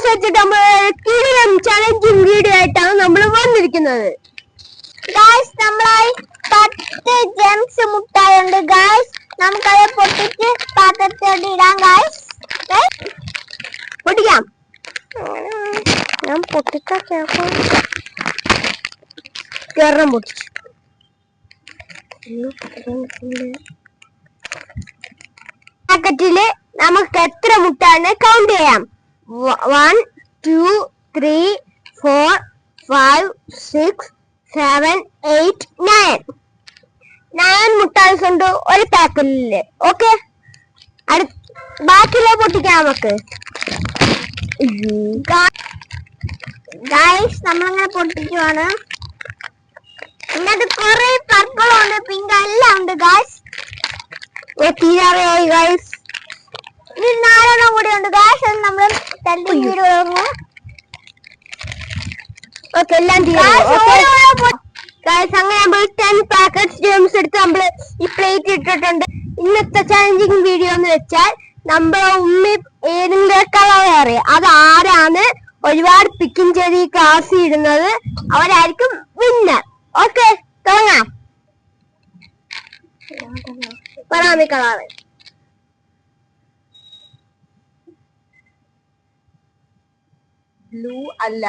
Gems വെച്ചിട്ട് challenging video ആയിട്ടാണ് നമ്മൾ വന്നിരിക്കുന്നത്. ഗായ്സ് നമ്മളായി 10 ജെംസ് മുട്ടായുണ്ട് ഗായ്സ്. നമുക്കത് പൊട്ടിച്ച് പാത്രത്തിലോട്ട് ഇടാം ഗായ്സ്. പൊട്ടിക്കാം. ഞാൻ പൊട്ടിക്കാൻ കേറാൻ പൊട്ടിച്ചു. പാക്കറ്റില് നമുക്ക് എത്ര മുട്ടാണ് കൗണ്ട് ചെയ്യാം. 1 2 3 4 5 6 7 8 9 മുട്ടാൾസ് ഉണ്ട് ഒരു പാക്കറ്റില്. ഓക്കെ, ബാക്കിയുള്ള പൊട്ടിക്കാം നമുക്ക്. ഗായ്സ് നമ്മളങ്ങനെ പൊട്ടിക്കുവാണ്. ഇതിനകത്ത് കുറെ പർപ്പിളും ഉണ്ട്, പിങ്ക് എല്ലാം ഉണ്ട് ഗായ്സ്. തീരാറായി ഗായ്സ്. ഇനി 4 കൂടി ഉണ്ട് ഗായ്സ്. അത് നമ്മൾ തല്ലി വീടുന്നു. ഓക്കെ, എല്ലാം ഗായ്സ്. അങ്ങനെ നമ്മൾ 10 പാക്കറ്റ്സ് ജെംസ് എടുത്ത് നമ്മള് ഈ പ്ലേറ്റ് ഇട്ടിട്ടുണ്ട്. ഇന്നത്തെ ചാലഞ്ചിങ് വീഡിയോ എന്ന് വെച്ചാൽ നമ്മുടെ ഉമ്മി ഏതെങ്കിലും കളർ അറിയാം, അത് ആരാണ് ഒരുപാട് പിക്കിങ് ചെയ്ത് ഈ ക്ലാസ് ഇടുന്നത് അവരായിരിക്കും വിന്നർ. ഓക്കെ, തുടങ്ങാം. പറയാമി കളറ് ബ്ലൂ അല്ല,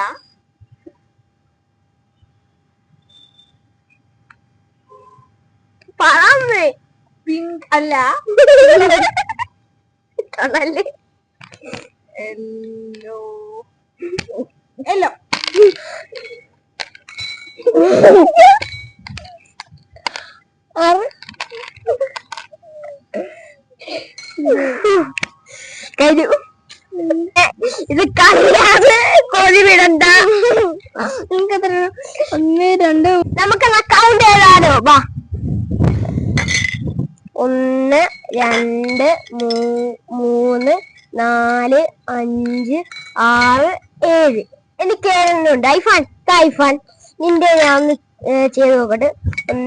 പറയാമേ. പിങ്ക് അല്ല, യെല്ലോ യെല്ലോ കഴിഞ്ഞു. ഇത് കളിയാണ്, കോഴി വിടണ്ട. 1 2 നമുക്ക് കൗണ്ട് ചെയ്താലോ? വാ. 1 2 3 4 5 6 7. എനിക്ക് 7 ഉണ്ട്. ഐഫാൻ നിന്റെ ഞാൻ ഒന്ന് ചെയ്ത് നോക്കട്ടെ. 1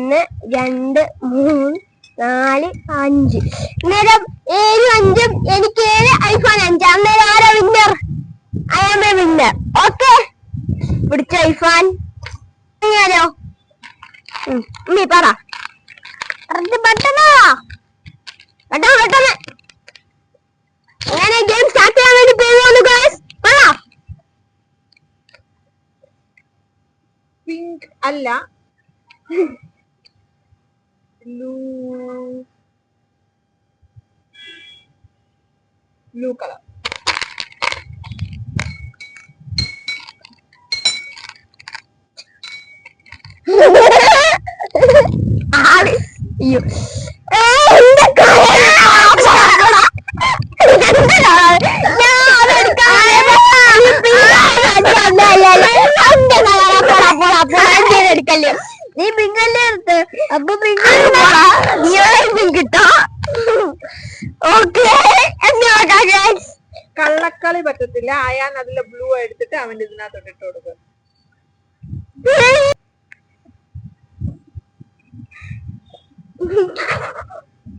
2 3 4 5. അന്നേരം 7 5 എനിക്ക് 7, ഐഫോൺ 5. അന്നേരം ആരാ winner? I am a winner. Okay, പിടിച്ച ഐഫോൺ. ഞാനോ നീ പറ. പെട്ടെന്ന് അങ്ങനെ ഗെയിം സ്റ്റാർട്ട് ചെയ്യാൻ വേണ്ടി പേര് ഗൈസ്. പറ. പിങ്ക് അല്ല, ബ്ലൂ കളർ, അയ്യോ, എടുക്കല്ലേ നീ പിങ്കല്ലേ എടുത്ത്. അപ്പൊ കിട്ടോ? ഓക്കെ, കള്ളക്കളി പറ്റത്തില്ല. അയാൻ അതിലെ ബ്ലൂ എടുത്തിട്ട് അവന്റെ ഇതിനകത്തോട്ട് ഇട്ട് കൊടുക്കുക.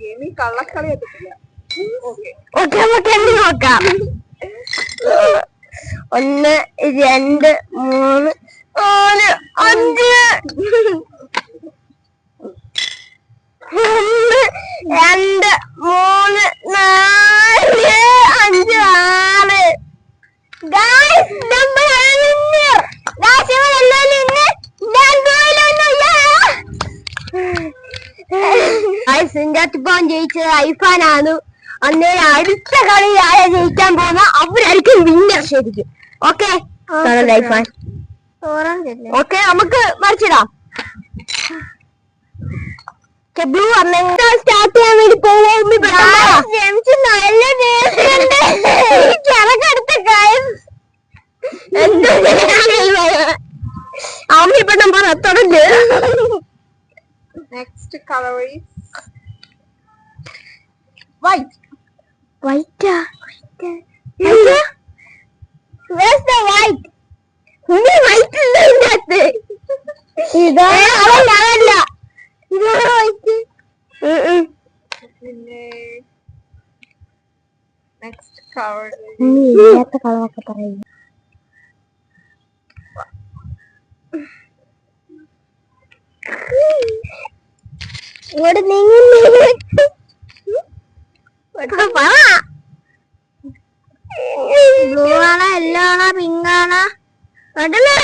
ഗെയിമിൽ കള്ളക്കളി പറ്റത്തില്ല. ഓക്കെ നമുക്ക് എന്ത് നോക്കാം. 1 2 3 4 5 1 2 3 4 5 6. ഗായ്സ് നമ്മൾ വിന്നർ. ഗായ്സ് ഇവരെല്ലാം വിന്നർ. സിംഗാത്തിപ്പോൻ ജയിച്ചത് ഐഫാനാണ്. അന്നേരം അടുത്ത കളി ആരെ ജയിക്കാൻ പോകുന്ന അവരായിരിക്കും വിന്നർ ശരിക്കും. ഓക്കെ ഐഫാൻ. ഓക്കെ, നമുക്ക് മറിച്ചിടാം. ബ്ലൂ സ്റ്റാർട്ട് ചെയ്യാൻ വേണ്ടി പോകും. നല്ല അമ്മി പെണ്ണം പറ തുടങ്ങ്. Next color is white. White. Where's the white? White ഇല്ല. ഇതല്ല. Next color. ഇല്ലാത്ത കളറൊക്കെ പറയുന്നു. ഇങ്ങോട്ട് നീങ്ങി ബ്ലൂ ആണോ യെല്ലോ ആണോ പിങ്ക് ആണോ കണ്ടല്ലോ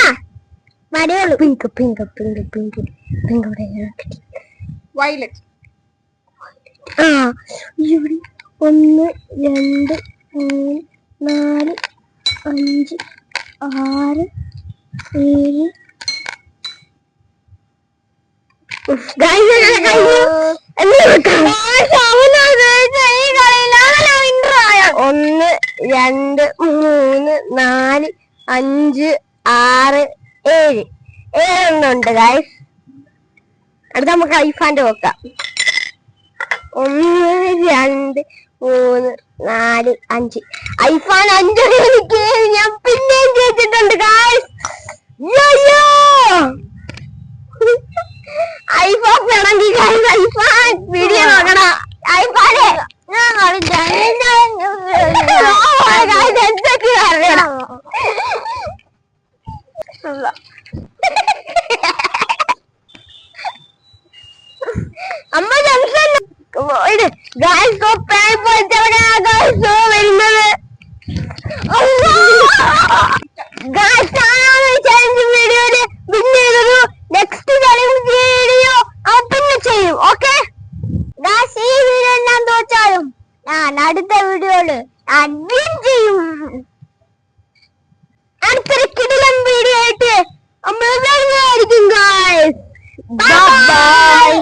മടിയുള്ളൂ pink pink pink pink pink violet. ആ ഇവിടെ 1 2 3 4 5 6 7 1 2 3 4 5 6 7 7 ഗൈസ്. അടുത്ത നമുക്ക് ഐഫാന്റെ നോക്കാം. 1 2 3 4 5 ഐഫാൻ 5 എനിക്ക് ഞാൻ പിന്നെയും ജയിച്ചിട്ടുണ്ട് ഗൈസ്. ഐഫോൺ വേണമെങ്കിൽ ഗൈസ് ഐഫാൻ വീഡിയോ നോക്കണം. ഐഫാനെ അമ്മ ജംഗ്ഷൻ ഗായ്സ് വരുന്നത് ചാലഞ്ച് വീഡിയോയില് വിൻ ചെയ്തത്. നെക്സ്റ്റ് ചാലഞ്ച് വീഡിയോ പിന്നെ ചെയ്യും. ഓക്കെ ഈ വീഡിയോ എല്ലാം തോറ്റാലും ഞാൻ അടുത്ത വീഡിയോയില് വിൻ ചെയ്യും. അടുത്തൊരു കിടിലൻ വീഡിയോ ആയിട്ട് നമ്മൾ വരുന്നതായിരിക്കും ഗായ്സ്. Bye bye.